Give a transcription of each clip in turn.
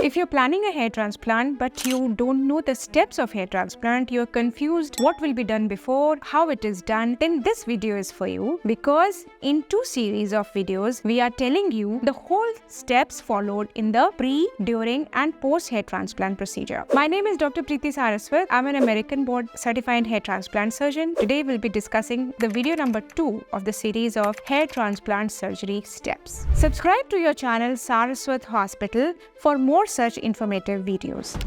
If you're planning a hair transplant but you don't know the steps of hair transplant, you're confused what will be done before, how it is done, then this video is for you, because in 2 series of videos we are telling you the whole steps followed in the pre, during and post hair transplant procedure. My name is Dr. Preeti Saraswat. I'm an American board certified hair transplant surgeon. Today we'll be discussing the video number 2 of the series of hair transplant surgery steps. Subscribe to your channel Saraswat Hospital for more such informative videos.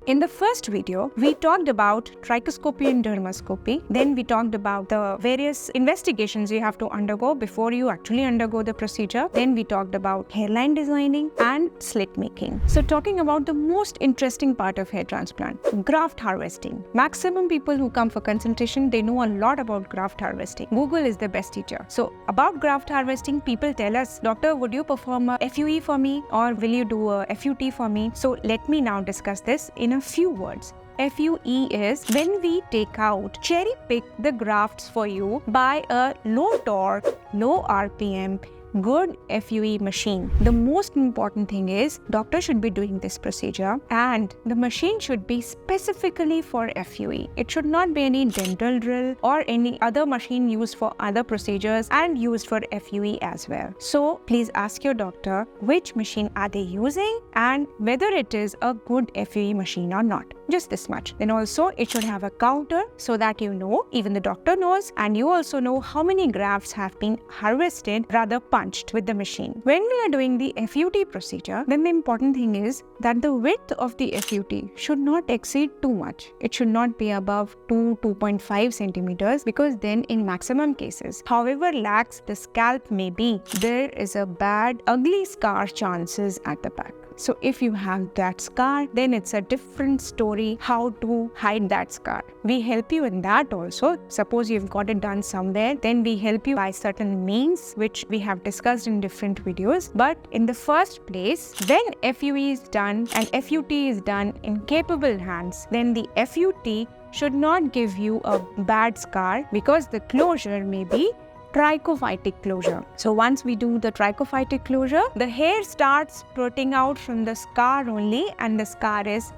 In the first video, we talked about trichoscopy and dermoscopy. Then we talked about the various investigations you have to undergo before you actually undergo the procedure. Then we talked about hairline designing and slit making. So talking about the most interesting part of hair transplant, graft harvesting. Maximum people who come for consultation, they know a lot about graft harvesting. Google is the best teacher. So about graft harvesting, people tell us, doctor, would you perform a FUE for me or will you do a FUT for me? So let me now discuss this in a few words. FUE is when we take out, cherry pick the grafts for you by a low torque, low RPM, good FUE machine. The most important thing is doctor should be doing this procedure and the machine should be specifically for FUE. It should not be any dental drill or any other machine used for other procedures and used for FUE as well. So please ask your doctor which machine are they using and whether it is a good FUE machine or not. Just this much. Then also it should have a counter so that you know, even the doctor knows, and you also know how many grafts have been harvested, rather punched with the machine. When we are doing the FUT procedure, then the important thing is that the width of the FUT should not exceed too much. It should not be above 2.5 centimeters, because then in maximum cases, however lax the scalp may be, there is a bad, ugly scar chances at the back. So if you have that scar, then it's a different story how to hide that scar. We help you in that also. Suppose you've got it done somewhere, then we help you by certain means which we have discussed in different videos. But in the first place, when FUE is done and FUT is done in capable hands, then the FUT should not give you a bad scar, because the closure may be trichophytic closure. So once we do the trichophytic closure, the hair starts protruding out from the scar only and the scar is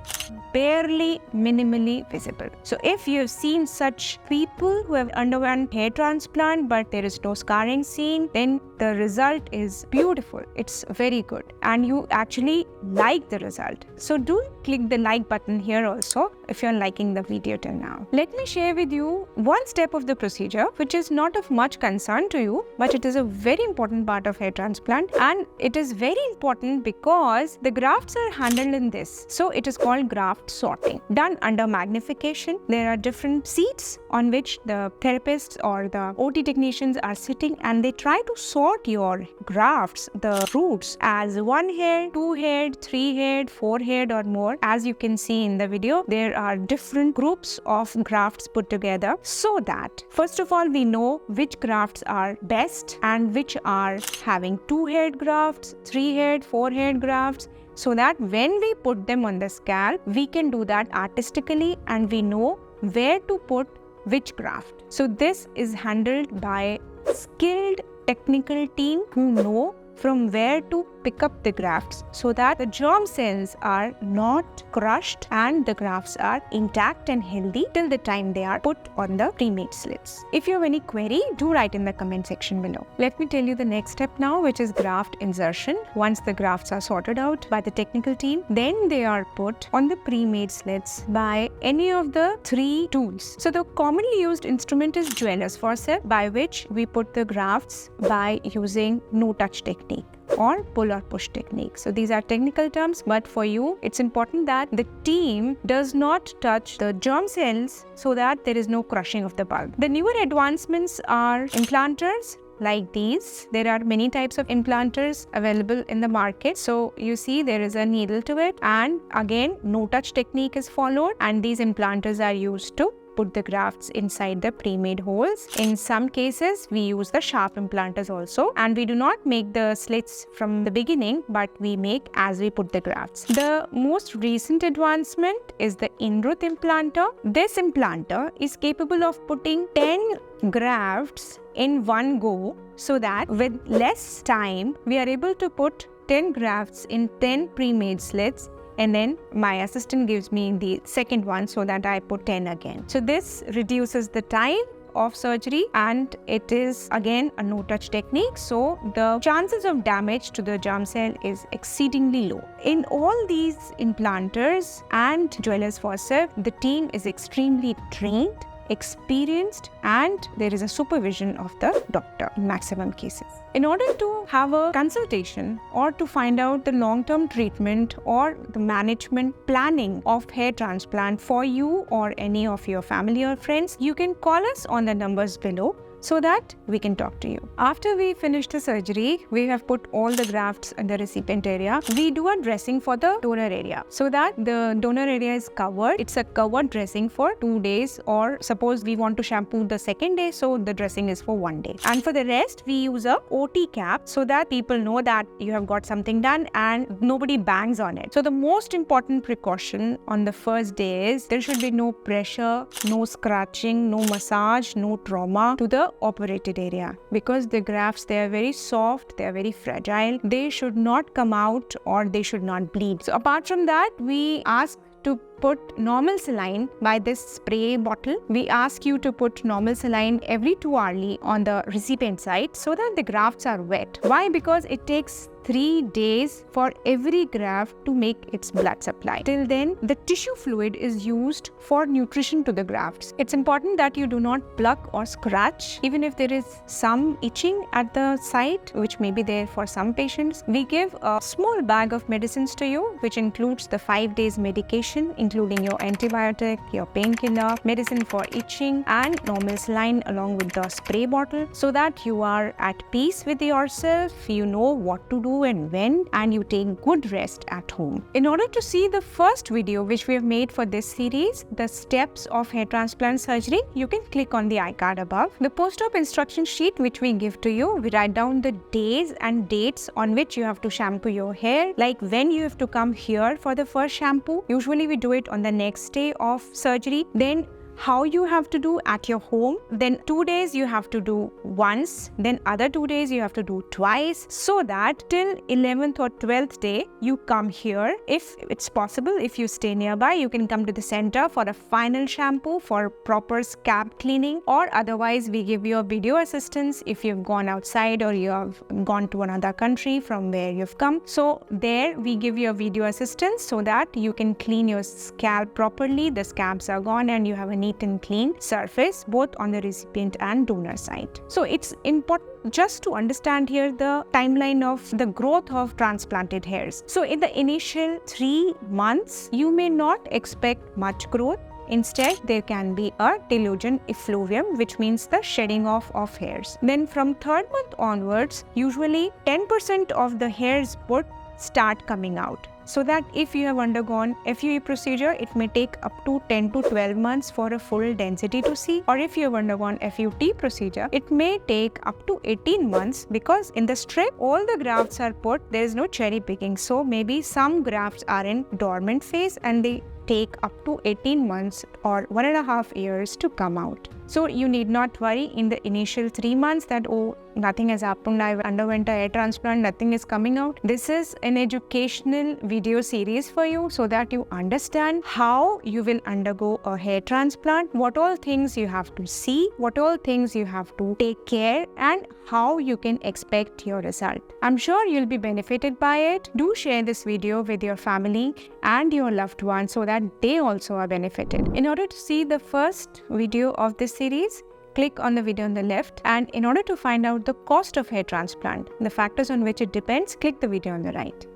barely minimally visible. So if you've seen such people who have undergone hair transplant but there is no scarring seen, then the result is beautiful. It's very good and you actually like the result. So do click the like button here also if you're liking the video till now. Let me share with you one step of the procedure which is not of much concern to you, but it is a very important part of hair transplant, and it is very important because the grafts are handled in this. So it is called graft sorting, done under magnification. There are different seats on which the therapists or the OT technicians are sitting and they try to sort your grafts, the roots, as 1 hair, 2 hair, 3 hair, 4 hair or more. As you can see in the video, there are different groups of grafts put together, so that first of all we know which grafts are best and which are having 2-haired grafts, 3-haired, 4-haired grafts, so that when we put them on the scalp, we can do that artistically and we know where to put which graft. So this is handled by skilled technical team who know from where to pick up the grafts, so that the germ cells are not crushed and the grafts are intact and healthy till the time they are put on the pre-made slits. If you have any query, do write in the comment section below. Let me tell you the next step now, which is graft insertion. Once the grafts are sorted out by the technical team, then they are put on the pre-made slits by any of the 3 tools. So the commonly used instrument is jeweler's forceps, by which we put the grafts by using no-touch technique or pull or push technique. So these are technical terms, but for you it's important that the team does not touch the germ cells so that there is no crushing of the bulb. The newer advancements are implanters like these. There are many types of implanters available in the market. So you see there is a needle to it, and again no touch technique is followed, and these implanters are used to put the grafts inside the pre-made holes. In some cases, we use the sharp implanters also, and we do not make the slits from the beginning, but we make as we put the grafts. The most recent advancement is the in-root implanter. This implanter is capable of putting 10 grafts in one go, so that with less time, we are able to put 10 grafts in 10 pre-made slits, and then my assistant gives me the second one so that I put 10 again. So this reduces the time of surgery, and it is again a no-touch technique, so the chances of damage to the germ cell is exceedingly low. In all these implanters and dwellers forceps, the team is extremely trained, experienced, and there is a supervision of the doctor in maximum cases. In order to have a consultation or to find out the long-term treatment or the management planning of hair transplant for you or any of your family or friends, you can call us on the numbers below so that we can talk to you. After we finish the surgery, we have put all the grafts in the recipient area. We do a dressing for the donor area so that the donor area is covered. It's a covered dressing for 2 days, or suppose we want to shampoo the second day, so the dressing is for 1 day. And for the rest, we use a OT cap so that people know that you have got something done and nobody bangs on it. So the most important precaution on the first day is there should be no pressure, no scratching, no massage, no trauma to the operated area, because the grafts, they are very soft, they are very fragile, they should not come out or they should not bleed. So apart from that, we ask to put normal saline by this spray bottle. We ask you to put normal saline every 2 hourly on the recipient side so that the grafts are wet. Why? Because it takes 3 days for every graft to make its blood supply. Till then, the tissue fluid is used for nutrition to the grafts. It's important that you do not pluck or scratch. Even if there is some itching at the site, which may be there for some patients, we give a small bag of medicines to you, which includes the 5 days medication, including your antibiotic, your painkiller, medicine for itching, and normal saline along with the spray bottle, so that you are at peace with yourself, you know what to do and when, and you take good rest at home. In order to see the first video which we have made for this series, the steps of hair transplant surgery, you can click on the iCard above. The post-op instruction sheet which we give to you, we write down the days and dates on which you have to shampoo your hair, like when you have to come here for the first shampoo. Usually we do it on the next day of surgery. Then how you have to do at your home, then 2 days you have to do once, then other 2 days you have to do twice, so that till 11th or 12th day you come here. If it's possible, if you stay nearby, you can come to the center for a final shampoo for proper scalp cleaning, or otherwise we give you a video assistance if you've gone outside or you have gone to another country from where you've come. So there we give you a video assistance so that you can clean your scalp properly, the scabs are gone, and you have a neat and clean surface both on the recipient and donor side. So it's important just to understand here the timeline of the growth of transplanted hairs. So in the initial 3 months, you may not expect much growth. Instead, there can be a delusion effluvium, which means the shedding off of hairs. Then from 3rd month onwards, usually 10% of the hairs would start coming out. So that if you have undergone FUE procedure, it may take up to 10 to 12 months for a full density to see. Or if you have undergone FUT procedure, it may take up to 18 months, because in the strip, all the grafts are put, there is no cherry picking. So maybe some grafts are in dormant phase and they take up to 18 months or 1.5 years to come out. So you need not worry in the initial 3 months that, oh, nothing has happened, I underwent a hair transplant, nothing is coming out. This is an educational video series for you so that you understand how you will undergo a hair transplant, what all things you have to see, what all things you have to take care, and how you can expect your result. I'm sure you'll be benefited by it. Do share this video with your family and your loved ones so that they also are benefited. In order to see the first video of this series, click on the video on the left, and in order to find out the cost of hair transplant, the factors on which it depends, click the video on the right.